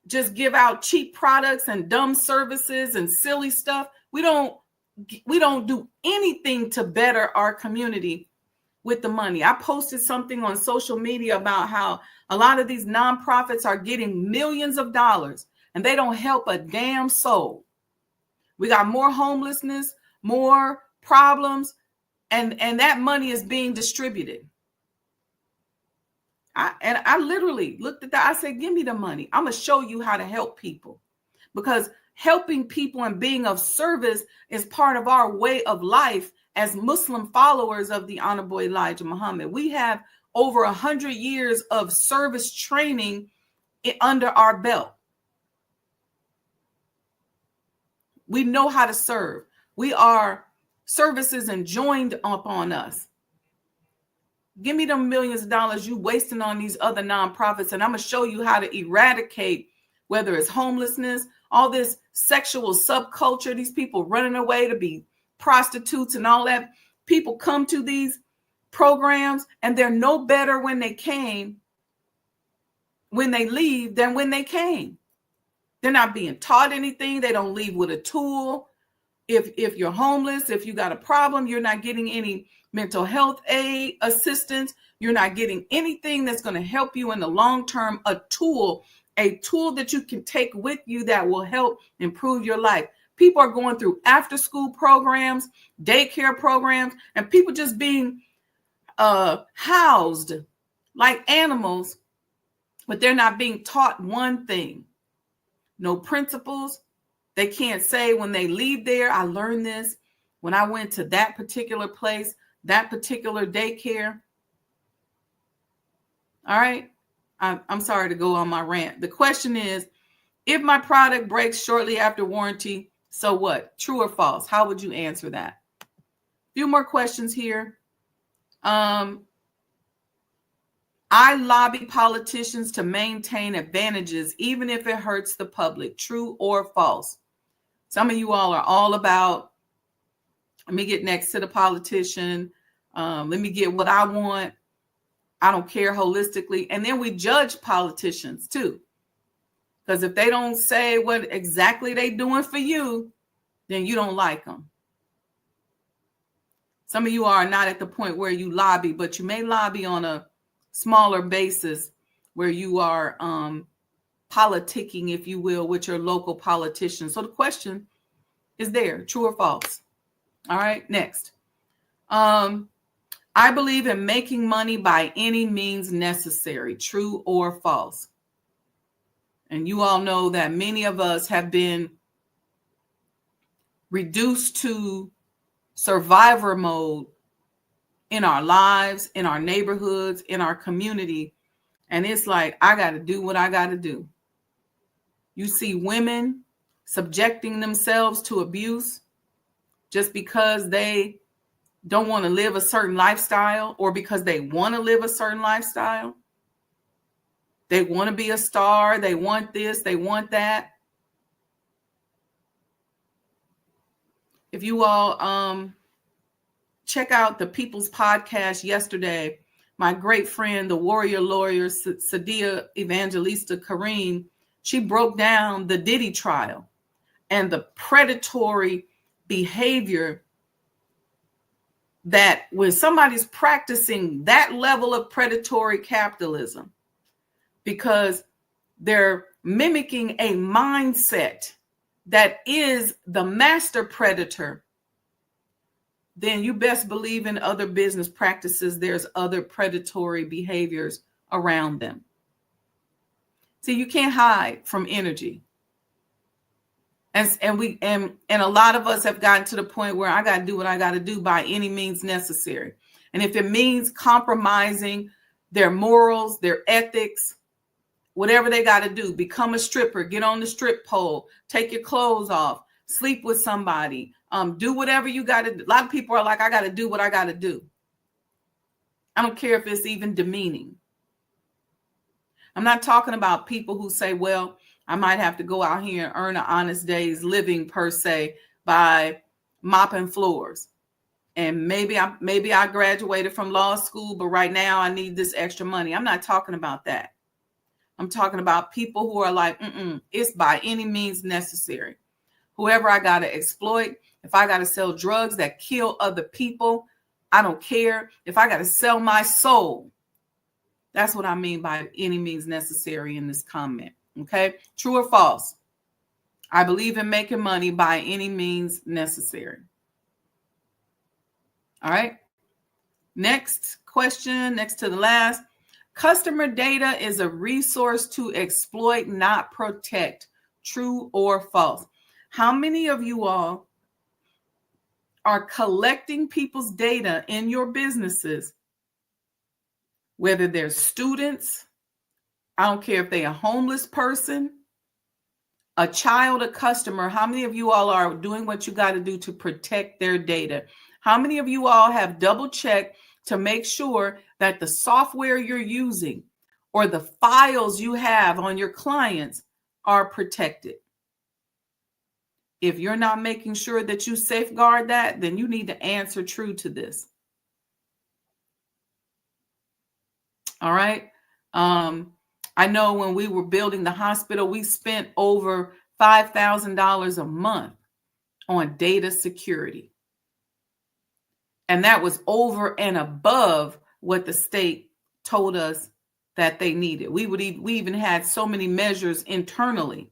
just give out cheap products and dumb services and silly stuff. We don't do anything to better our community with the money. I posted something on social media about how a lot of these nonprofits are getting millions of dollars and they don't help a damn soul. We got more homelessness, more problems, And that money is being distributed. I literally looked at that. I said, give me the money. I'm going to show you how to help people, because helping people and being of service is part of our way of life as Muslim followers of the Honorable Elijah Muhammad. We have over 100 years of service training under our belt. We know how to serve. We are services enjoined upon us. Give me them millions of dollars you wasting on these other nonprofits, and I'm going to show you how to eradicate, whether it's homelessness, all this sexual subculture, these people running away to be prostitutes and all that. People come to these programs and they're no better when they leave than when they came. They're not being taught anything. They don't leave with a tool. If you're homeless, if you got a problem, you're not getting any mental health aid assistance. You're not getting anything that's going to help you in the long term, a tool that you can take with you that will help improve your life. People are going through after school programs, daycare programs, and people just being housed like animals, but they're not being taught one thing. No principles. They can't say when they leave there, I learned this when I went to that particular place, that particular daycare. All right. I'm sorry to go on my rant. The question is, if my product breaks shortly after warranty, so what? True or false? How would you answer that? A few more questions here. I lobby politicians to maintain advantages, even if it hurts the public. True or false? Some of you all are all about, let me get next to the politician. Let me get what I want. I don't care holistically. And then we judge politicians too. Because if they don't say what exactly they doing for you, then you don't like them. Some of you are not at the point where you lobby, but you may lobby on a smaller basis where you are politicking, if you will, with your local politicians. So the question is there, true or false? All right, next. I believe in making money by any means necessary, true or false? And you all know that many of us have been reduced to survivor mode in our lives, in our neighborhoods, in our community. And it's like, I got to do what I got to do. You see women subjecting themselves to abuse just because they don't want to live a certain lifestyle, or because they want to live a certain lifestyle. They want to be a star. They want this. They want that. If you all check out the People's Podcast yesterday, my great friend, the warrior lawyer, Sajdah Evangelista Kareem, she broke down the Diddy trial and the predatory behavior that when somebody's practicing that level of predatory capitalism, because they're mimicking a mindset that is the master predator, then you best believe in other business practices, there's other predatory behaviors around them. See, you can't hide from energy. And a lot of us have gotten to the point where I got to do what I got to do by any means necessary. And if it means compromising their morals, their ethics, whatever they got to do, become a stripper, get on the strip pole, take your clothes off, sleep with somebody, do whatever you got to do. A lot of people are like, I got to do what I got to do. I don't care if it's even demeaning. I'm not talking about people who say, well, I might have to go out here and earn an honest day's living per se by mopping floors. And maybe I graduated from law school, but right now I need this extra money. I'm not talking about that. I'm talking about people who are like, it's by any means necessary. Whoever I got to exploit, if I got to sell drugs that kill other people, I don't care. If I got to sell my soul, that's what I mean by any means necessary in this comment. Okay, true or false? I believe in making money by any means necessary. All right. Next question, next to the last. Customer data is a resource to exploit, not protect. True or false? How many of you all are collecting people's data in your businesses, whether they're students, I don't care if they're a homeless person, a child, a customer? How many of you all are doing what you got to do to protect their data? How many of you all have double checked to make sure that the software you're using or the files you have on your clients are protected? If you're not making sure that you safeguard that, then you need to answer true to this. All right. I know when we were building the hospital, we spent over $5,000 a month on data security. And that was over and above what the state told us that they needed. We even had so many measures internally.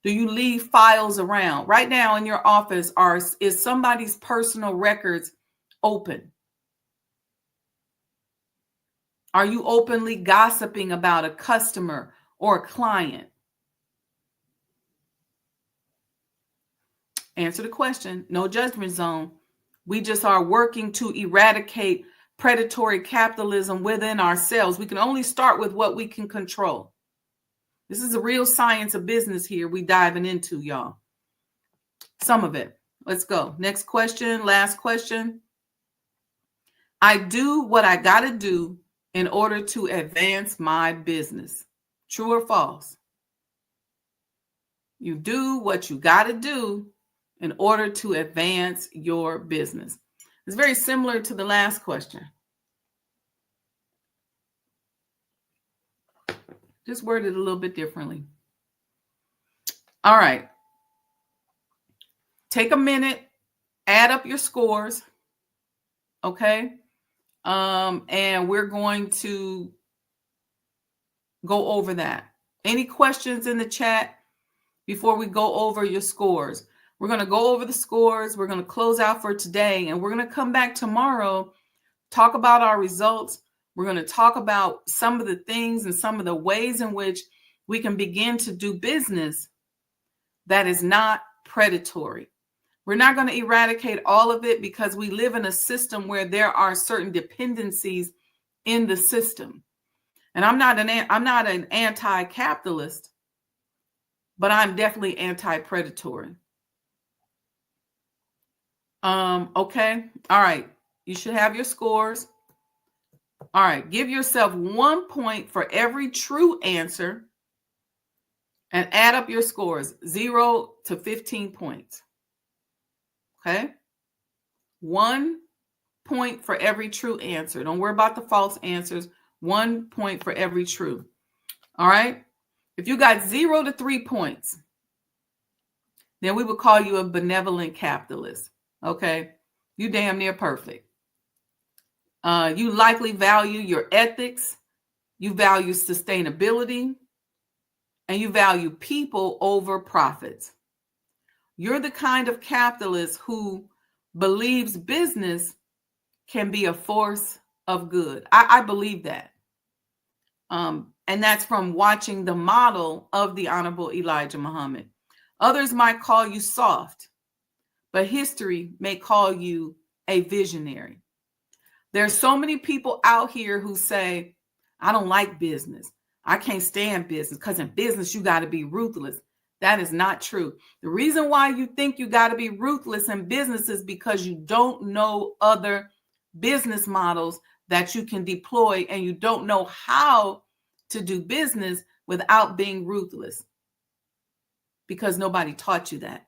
Do you leave files around? Right now in your office, is somebody's personal records open? Are you openly gossiping about a customer or a client? Answer the question. No judgment zone. We just are working to eradicate predatory capitalism within ourselves. We can only start with what we can control. This is the real science of business here we diving into, y'all. Some of it. Let's go. Next question, last question. I do what I got to do in order to advance my business. True or false? You do what you got to do in order to advance your business. It's very similar to the last question. Just worded a little bit differently. All right. Take a minute, add up your scores. Okay. And we're going to go over that. Any questions in the chat before we go over your scores? We're going to go over the scores. We're going to close out for today, and we're going to come back tomorrow, talk about our results. We're going to talk about some of the things and some of the ways in which we can begin to do business that is not predatory. We're not going to eradicate all of it because we live in a system where there are certain dependencies in the system. And I'm not an anti-capitalist, but I'm definitely anti-predatory. Okay. All right. You should have your scores. All right. Give yourself 1 point for every true answer and add up your scores, 0 to 15 points. Okay. 1 point for every true answer. Don't worry about the false answers. 1 point for every true. All right. If you got 0 to 3 points, then we would call you a benevolent capitalist. Okay. You damn near perfect. You likely value your ethics. You value sustainability. And you value people over profits. You're the kind of capitalist who believes business can be a force of good. I believe that. And that's from watching the model of the Honorable Elijah Muhammad. Others might call you soft, but history may call you a visionary. There's so many people out here who say, I don't like business. I can't stand business because in business, you got to be ruthless. That is not true. The reason why you think you got to be ruthless in business is because you don't know other business models that you can deploy, and you don't know how to do business without being ruthless because nobody taught you that.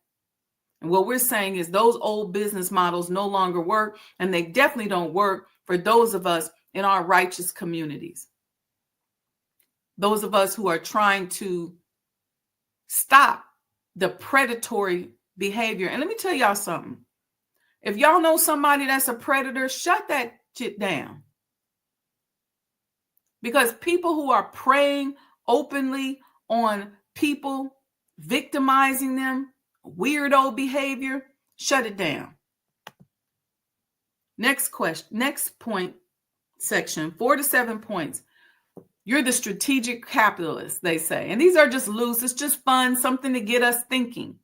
And what we're saying is those old business models no longer work, and they definitely don't work for those of us in our righteous communities. Those of us who are trying to stop the predatory behavior. And let me tell y'all something. If y'all know somebody that's a predator, shut that shit down. Because people who are preying openly on people, victimizing them, weirdo behavior, shut it down. Next question, next point section, 4 to 7 points. You're the strategic capitalist, they say. And these are just loose. It's just fun, something to get us thinking.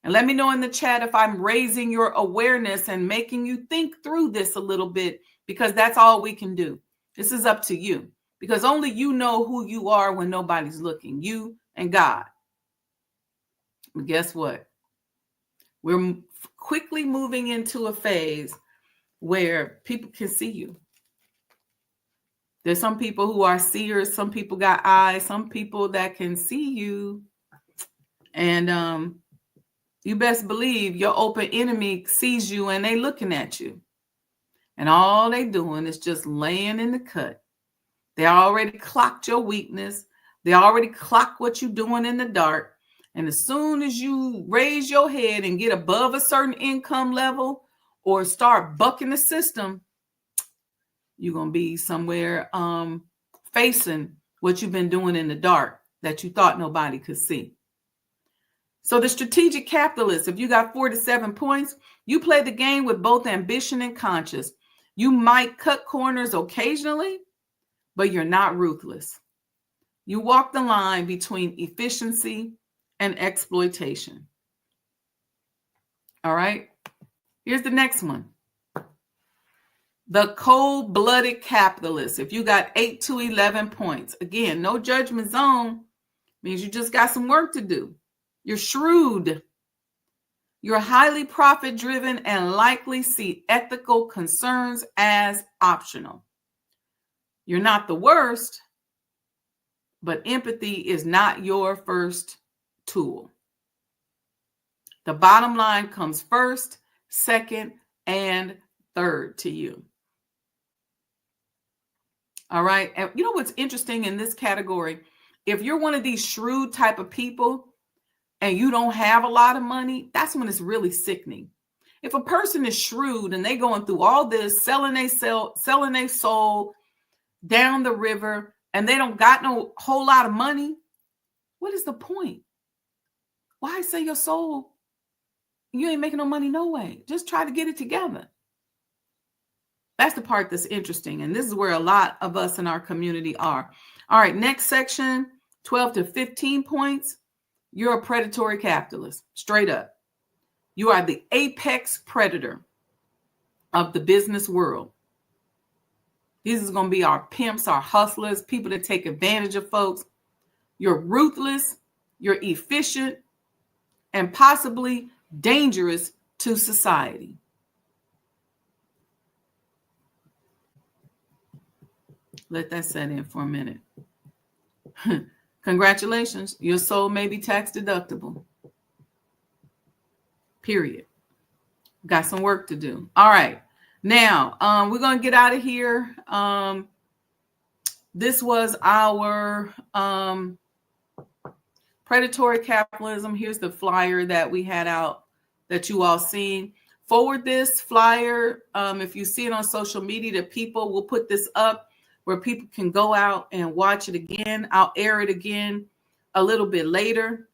And let me know in the chat if I'm raising your awareness and making you think through this a little bit, because that's all we can do. This is up to you, because only you know who you are when nobody's looking, you and God. But guess what? We're quickly moving into a phase where people can see you. There's some people who are seers. Some people got eyes. Some people that can see you. And you best believe your open enemy sees you and they looking at you. And all they doing is just laying in the cut. They already clocked your weakness. They already clocked what you're doing in the dark. And as soon as you raise your head and get above a certain income level or start bucking the system, you're going to be somewhere facing what you've been doing in the dark that you thought nobody could see. So the strategic capitalist, if you got 4 to 7 points, you play the game with both ambition and conscience. You might cut corners occasionally, but you're not ruthless. You walk the line between efficiency and exploitation. All right. Here's the next one. The cold-blooded capitalist. If you got 8 to 11 points, again, no judgment zone, means you just got some work to do. You're shrewd. You're highly profit-driven and likely see ethical concerns as optional. You're not the worst, but empathy is not your first tool. The bottom line comes first, second, and third to you. All right. And you know what's interesting in this category? If you're one of these shrewd type of people and you don't have a lot of money, that's when it's really sickening. If a person is shrewd and they going through all this, selling their soul down the river, and they don't got no whole lot of money, what is the point? Why sell your soul? You ain't making no money no way. Just try to get it together. That's the part that's interesting. And this is where a lot of us in our community are. All right, next section, 12 to 15 points. You're a predatory capitalist, straight up. You are the apex predator of the business world. These is going to be our pimps, our hustlers, people that take advantage of folks. You're ruthless, you're efficient, and possibly dangerous to society. Let that set in for a minute. Congratulations. Your soul may be tax deductible. Period. Got some work to do. All right. Now, we're going to get out of here. This was our predatory capitalism. Here's the flyer that we had out that you all seen. Forward this flyer. If you see it on social media to people, we'll put this up where people can go out and watch it again. I'll air it again a little bit later.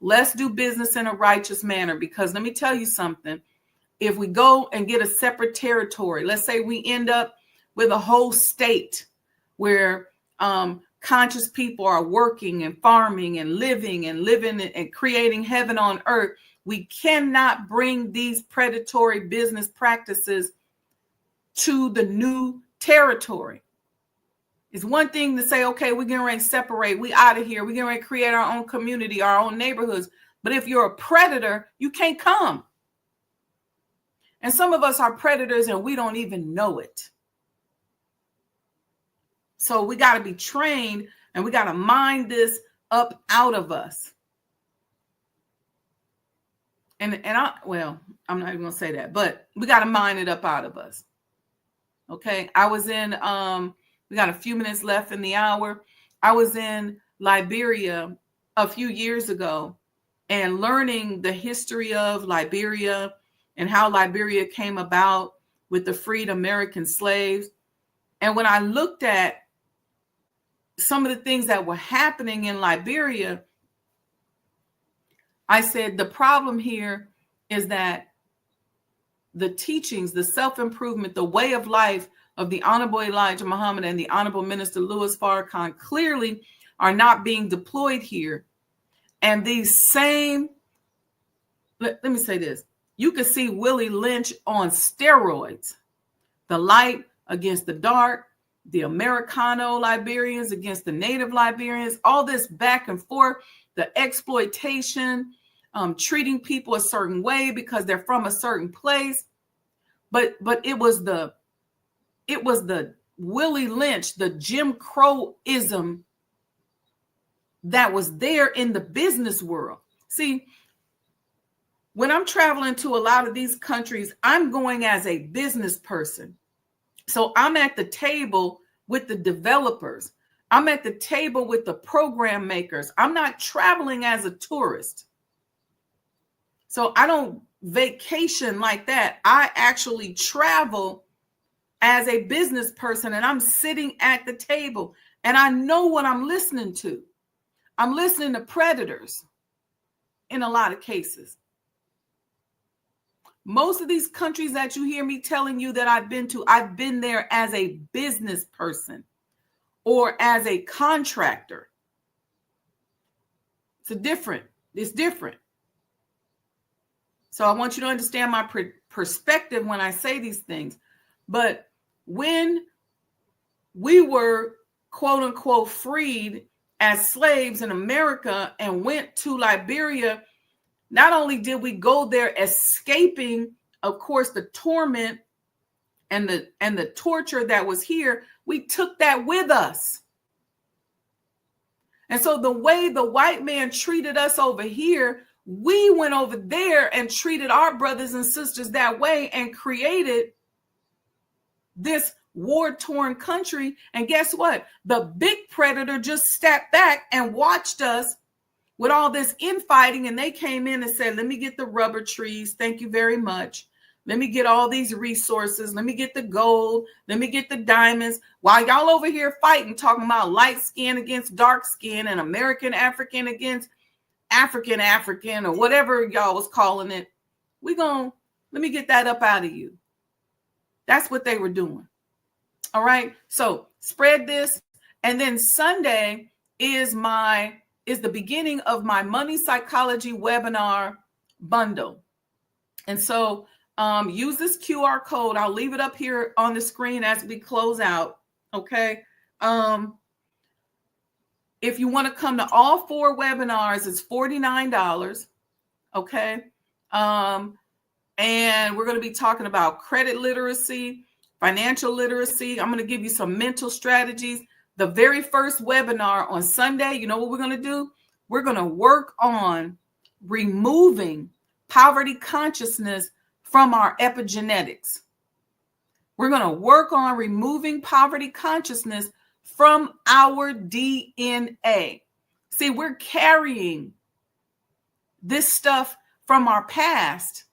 Let's do business in a righteous manner, because let me tell you something. If we go and get a separate territory, let's say we end up with a whole state where conscious people are working and farming and living and creating heaven on earth, we cannot bring these predatory business practices to the new territory. It's one thing to say, okay, we're getting ready to separate. We out of here. We're getting ready to create our own community, our own neighborhoods. But if you're a predator, you can't come. And some of us are predators and we don't even know it. So we got to be trained and we got to mind this up out of us. I'm not even going to say that, but we got to mind it up out of us. Okay. I was in, we got a few minutes left in the hour. I was in Liberia a few years ago and learning the history of Liberia and how Liberia came about with the freed American slaves. And when I looked at some of the things that were happening in Liberia, I said, the problem here is that the teachings, the self-improvement, the way of life of the Honorable Elijah Muhammad and the Honorable Minister Louis Farrakhan clearly are not being deployed here. And these same, let me say this, you could see Willie Lynch on steroids, the light against the dark, the Americano Liberians against the native Liberians, all this back and forth, the exploitation, treating people a certain way because they're from a certain place. But it was the Willie Lynch, the Jim Crow-ism that was there in the business world. See, when I'm traveling to a lot of these countries, I'm going as a business person. So I'm at the table with the developers. I'm at the table with the program makers. I'm not traveling as a tourist. So I don't vacation like that. I actually travel as a business person, and I'm sitting at the table and I know what I'm listening to. I'm listening to predators in a lot of cases. Most of these countries that you hear me telling you that I've been to, I've been there as a business person or as a contractor. It's different. So I want you to understand my perspective when I say these things. But when we were, quote unquote, freed as slaves in America and went to Liberia, not only did we go there escaping, of course, the torment and the torture that was here, we took that with us. And so the way the white man treated us over here, we went over there and treated our brothers and sisters that way and created this war-torn country. And guess what? The big predator just stepped back and watched us with all this infighting, and they came in and said, let me get the rubber trees. Thank you very much. Let me get all these resources. Let me get the gold. Let me get the diamonds. While y'all over here fighting, talking about light skin against dark skin and American African against African or whatever y'all was calling it, let me get that up out of you. That's what they were doing. All right. So spread this. And then Sunday is the beginning of my money psychology webinar bundle. And so use this QR code. I'll leave it up here on the screen as we close out. Okay. If you want to come to all 4 webinars, it's $49. Okay. And we're going to be talking about credit literacy, financial literacy. I'm going to give you some mental strategies. The very first webinar on Sunday, you know what we're going to do? We're going to work on removing poverty consciousness from our epigenetics. We're going to work on removing poverty consciousness from our DNA. See, we're carrying this stuff from our past,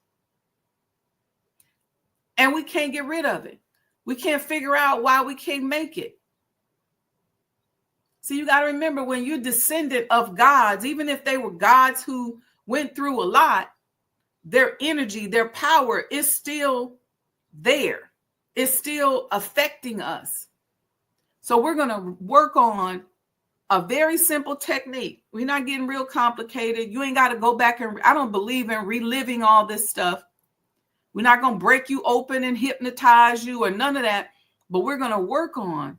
and we can't get rid of it. We can't figure out why we can't make it. See, you got to remember, when you're descendant of gods, even if they were gods who went through a lot, their energy, their power is still there. It's still affecting us. So we're going to work on a very simple technique. We're not getting real complicated. You ain't got to go back and I don't believe in reliving all this stuff. We're not going to break you open and hypnotize you or none of that. But we're going to work on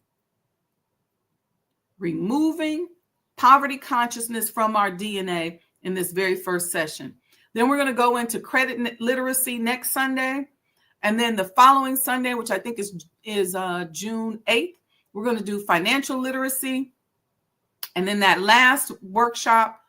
removing poverty consciousness from our DNA in this very first session. Then we're going to go into credit literacy next Sunday. And then the following Sunday, which I think is June 8th, we're going to do financial literacy. And then that last workshop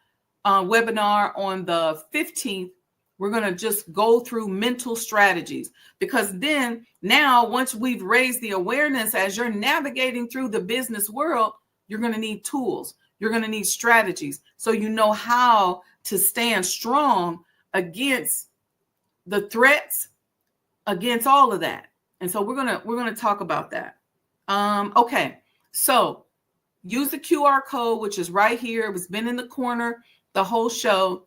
webinar on the 15th, we're going to just go through mental strategies. Because then now, once we've raised the awareness, as you're navigating through the business world, you're going to need tools. You're going to need strategies. So you know how to stand strong against the threats, against all of that. And so we're going to talk about that. Okay. So use the QR code, which is right here. It's been in the corner the whole show.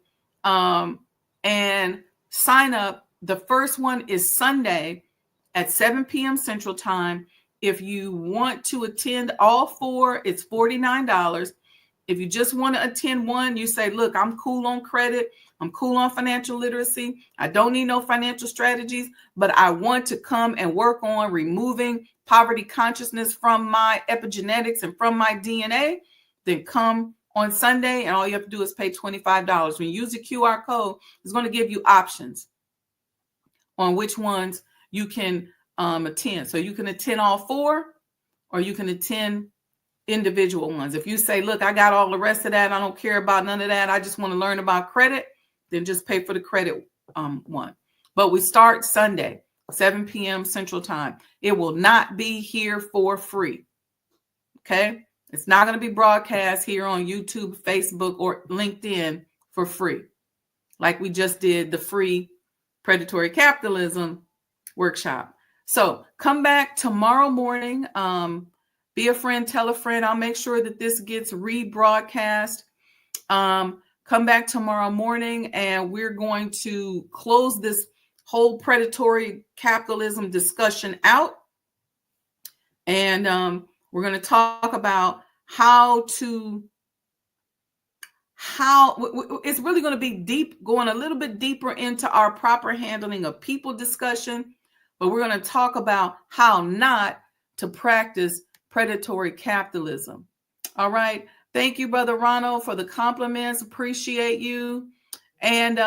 And sign up The first one is Sunday at 7 p.m. Central Time. If you want to attend all four, it's $49. If you just want to attend one, you say, look, I'm cool on credit. I'm cool on financial literacy. I don't need no financial strategies, but I want to come and work on removing poverty consciousness from my epigenetics and from my DNA. Then come on Sunday, and all you have to do is pay $25. When you use the QR code, it's going to give you options on which ones you can attend. So you can attend all four, or you can attend individual ones. If you say, look, I got all the rest of that, I don't care about none of that, I just want to learn about credit, then just pay for the credit one. But we start Sunday, 7 p.m. Central Time. It will not be here for free. Okay? It's not going to be broadcast here on YouTube, Facebook, or LinkedIn for free, like we just did the free Predatory Capitalism workshop. So come back tomorrow morning. Be a friend, tell a friend. I'll make sure that this gets rebroadcast. Come back tomorrow morning, and we're going to close this whole predatory capitalism discussion out. And we're going to talk about how it's really going to be deep, going a little bit deeper into our proper handling of people discussion. But we're going to talk about how not to practice predatory capitalism. All right. Thank you, Brother Ronald, for the compliments. Appreciate you. And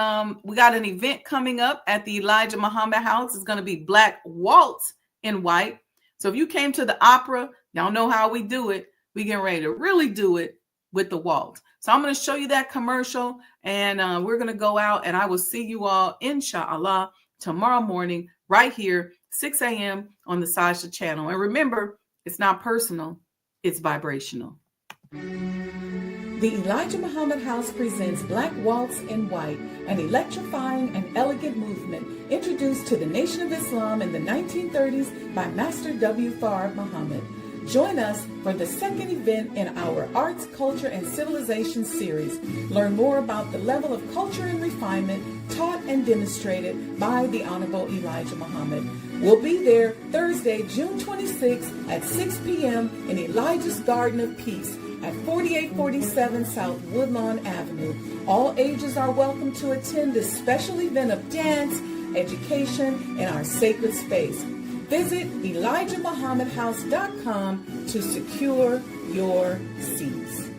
we got an event coming up at the Elijah Muhammad House. It's going to be Black Waltz in White. So if you came to the opera, y'all know how we do it. We getting ready to really do it with the waltz. So I'm going to show you that commercial, and we're going to go out, and I will see you all, inshallah, tomorrow morning right here, 6 a.m. on the Sajdah channel. And remember, it's not personal, it's vibrational. The Elijah Muhammad House presents Black Waltz in White, an electrifying and elegant movement introduced to the Nation of Islam in the 1930s by Master W. Fard Muhammad. Join us for the second event in our Arts, Culture, and Civilization series. Learn more about the level of culture and refinement taught and demonstrated by the Honorable Elijah Muhammad. We'll be there Thursday, June 26th at 6 p.m. in Elijah's Garden of Peace at 4847 South Woodlawn Avenue. All ages are welcome to attend this special event of dance, education, in our sacred space. Visit ElijahMuhammadHouse.com to secure your seats.